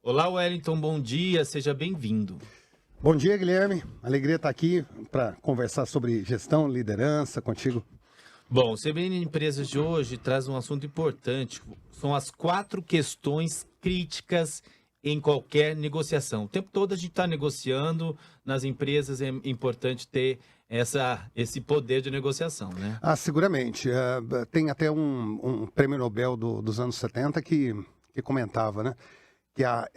Olá, Wellington, bom dia, seja bem-vindo. Bom dia, Guilherme. Alegria estar aqui para conversar sobre gestão, liderança contigo. Bom, o CBN Empresas de hoje traz um assunto importante. São as 4 questões críticas em qualquer negociação. O tempo todo a gente está negociando, nas empresas é importante ter esse poder de negociação, né? Seguramente. Tem até um prêmio Nobel dos anos 70 que comentava, né? Que a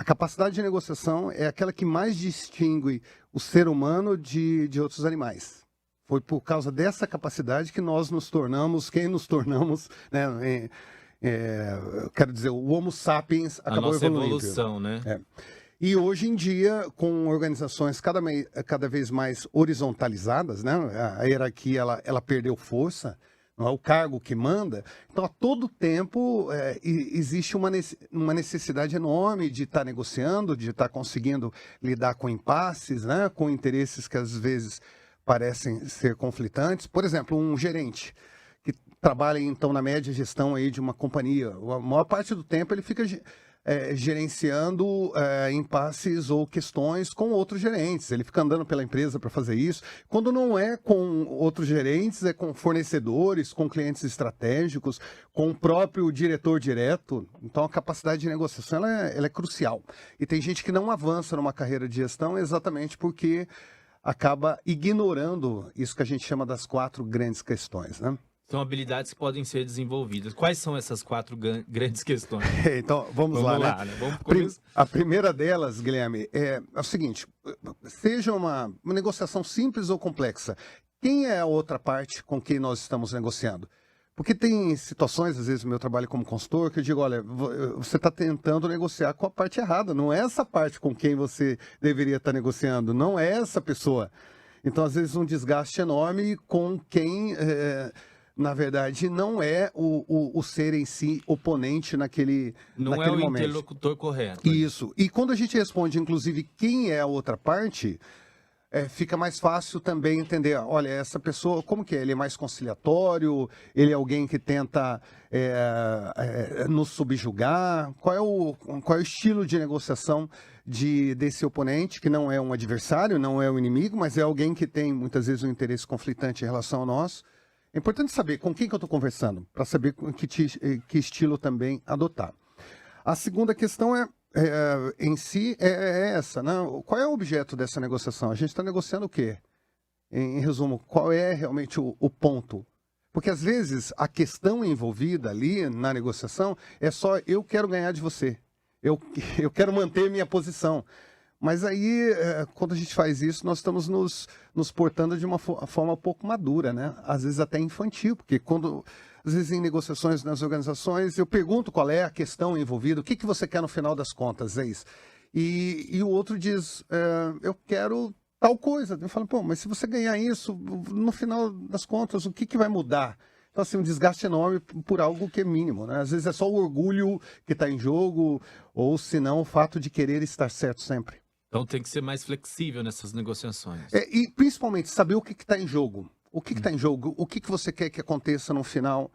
capacidade de negociação é aquela que mais distingue o ser humano de outros animais. Foi por causa dessa capacidade que nós nos tornamos, quem nos tornamos, né? Quero dizer, o Homo sapiens acabou evoluindo. A nossa evolução, né? E hoje em dia, com organizações cada vez mais horizontalizadas, né? A hierarquia ela perdeu força, não é o cargo que manda. Então, a todo tempo, existe uma necessidade enorme de estar negociando, de estar conseguindo lidar com impasses, né? Com interesses que às vezes parecem ser conflitantes. Por exemplo, um gerente que trabalha, então, na média gestão aí de uma companhia. A maior parte do tempo ele fica gerenciando impasses ou questões com outros gerentes. Ele fica andando pela empresa para fazer isso. Quando não é com outros gerentes, é com fornecedores, com clientes estratégicos, com o próprio diretor direto. Então, a capacidade de negociação ela é crucial. E tem gente que não avança numa carreira de gestão exatamente porque acaba ignorando isso que a gente chama das 4 grandes questões, né? São habilidades que podem ser desenvolvidas. Quais são essas 4 grandes questões? Então, vamos lá, né? A primeira delas, Guilherme, é o seguinte: seja uma negociação simples ou complexa, quem é a outra parte com quem nós estamos negociando? Porque tem situações, às vezes, no meu trabalho como consultor, que eu digo, olha, você está tentando negociar com a parte errada, não é essa parte com quem você deveria estar negociando, não é essa pessoa. Então, às vezes, um desgaste enorme com quem... na verdade, não é o ser em si oponente naquele momento. Não é o interlocutor correto. Isso. E quando a gente responde, inclusive, quem é a outra parte, fica mais fácil também entender, olha, essa pessoa, como que é? Ele é mais conciliatório? Ele é alguém que tenta nos subjugar? Qual é o estilo de negociação desse oponente, que não é um adversário, não é um inimigo, mas é alguém que tem, muitas vezes, um interesse conflitante em relação ao nosso? É importante saber com quem que eu estou conversando, para saber que estilo também adotar. A segunda questão em si é essa, né? Qual é o objeto dessa negociação? A gente está negociando o quê? Em resumo, qual é realmente o ponto? Porque às vezes a questão envolvida ali na negociação é só eu quero ganhar de você, eu quero manter minha posição. Mas aí, quando a gente faz isso, nós estamos nos portando de uma forma um pouco madura, né? Às vezes até infantil, porque às vezes em negociações nas organizações, eu pergunto qual é a questão envolvida, o que você quer no final das contas, é isso. E o outro diz, eu quero tal coisa. Eu falo, pô, mas se você ganhar isso, no final das contas, o que vai mudar? Então, assim, um desgaste enorme por algo que é mínimo, né? Às vezes é só o orgulho que está em jogo, ou se não, o fato de querer estar certo sempre. Então tem que ser mais flexível nessas negociações. E principalmente saber o que está em jogo. O que está em jogo? O que você quer que aconteça no final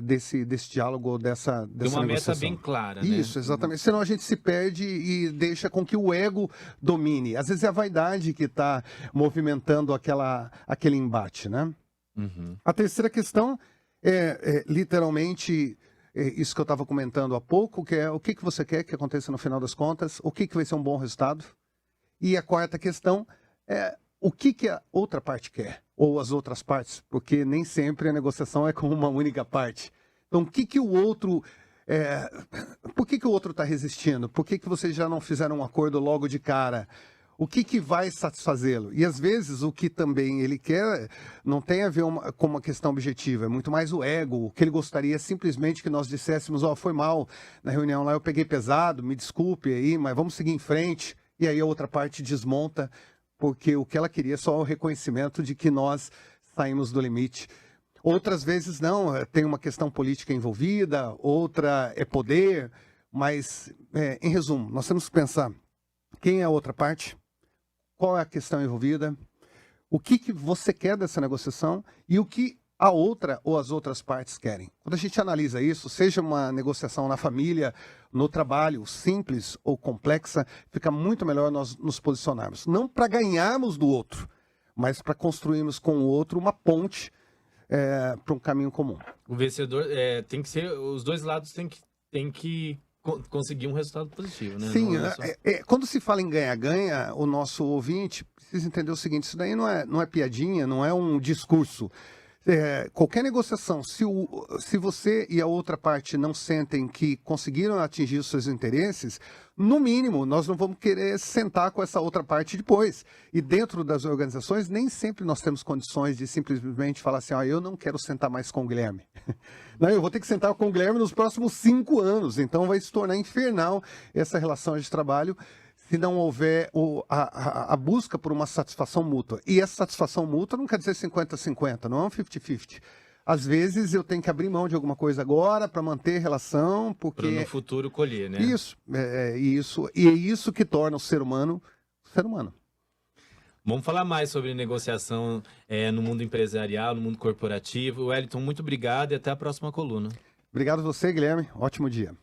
desse diálogo ou dessa Tem uma negociação? meta bem clara, né? Isso, exatamente. Senão a gente se perde e deixa com que o ego domine. Às vezes é a vaidade que está movimentando aquele embate, né? Uhum. A terceira questão é literalmente... isso que eu estava comentando há pouco, que é o que você quer que aconteça no final das contas, o que vai ser um bom resultado. E a quarta questão é o que a outra parte quer, ou as outras partes, porque nem sempre a negociação é com uma única parte. Então, o outro... por que o outro está resistindo? Por que vocês já não fizeram um acordo logo de cara? O que vai satisfazê-lo? E às vezes o que também ele quer não tem a ver com uma questão objetiva, é muito mais o ego. O que ele gostaria é simplesmente que nós disséssemos, foi mal, na reunião lá eu peguei pesado, me desculpe aí, mas vamos seguir em frente. E aí a outra parte desmonta, porque o que ela queria é só o reconhecimento de que nós saímos do limite. Outras vezes não, tem uma questão política envolvida, outra é poder, mas em resumo, nós temos que pensar quem é a outra parte, qual é a questão envolvida, o que você quer dessa negociação e o que a outra ou as outras partes querem. Quando a gente analisa isso, seja uma negociação na família, no trabalho, simples ou complexa, fica muito melhor nós nos posicionarmos. Não para ganharmos do outro, mas para construirmos com o outro uma ponte para um caminho comum. O vencedor tem que ser, os dois lados tem que conseguir um resultado positivo, né? Sim, Só... quando se fala em ganha-ganha, o nosso ouvinte precisa entender o seguinte: isso daí não é piadinha, não é um discurso. Qualquer negociação, se você e a outra parte não sentem que conseguiram atingir os seus interesses, no mínimo, nós não vamos querer sentar com essa outra parte depois. E dentro das organizações, nem sempre nós temos condições de simplesmente falar assim, eu não quero sentar mais com o Guilherme. Não, eu vou ter que sentar com o Guilherme nos próximos 5 anos, então vai se tornar infernal essa relação de trabalho se não houver a busca por uma satisfação mútua. E essa satisfação mútua não quer dizer 50-50, não é um 50-50. Às vezes eu tenho que abrir mão de alguma coisa agora para manter relação, porque... Para no futuro colher, né? Isso, e é isso que torna o ser humano. Vamos falar mais sobre negociação no mundo empresarial, no mundo corporativo. Wellington, muito obrigado e até a próxima coluna. Obrigado a você, Guilherme. Ótimo dia.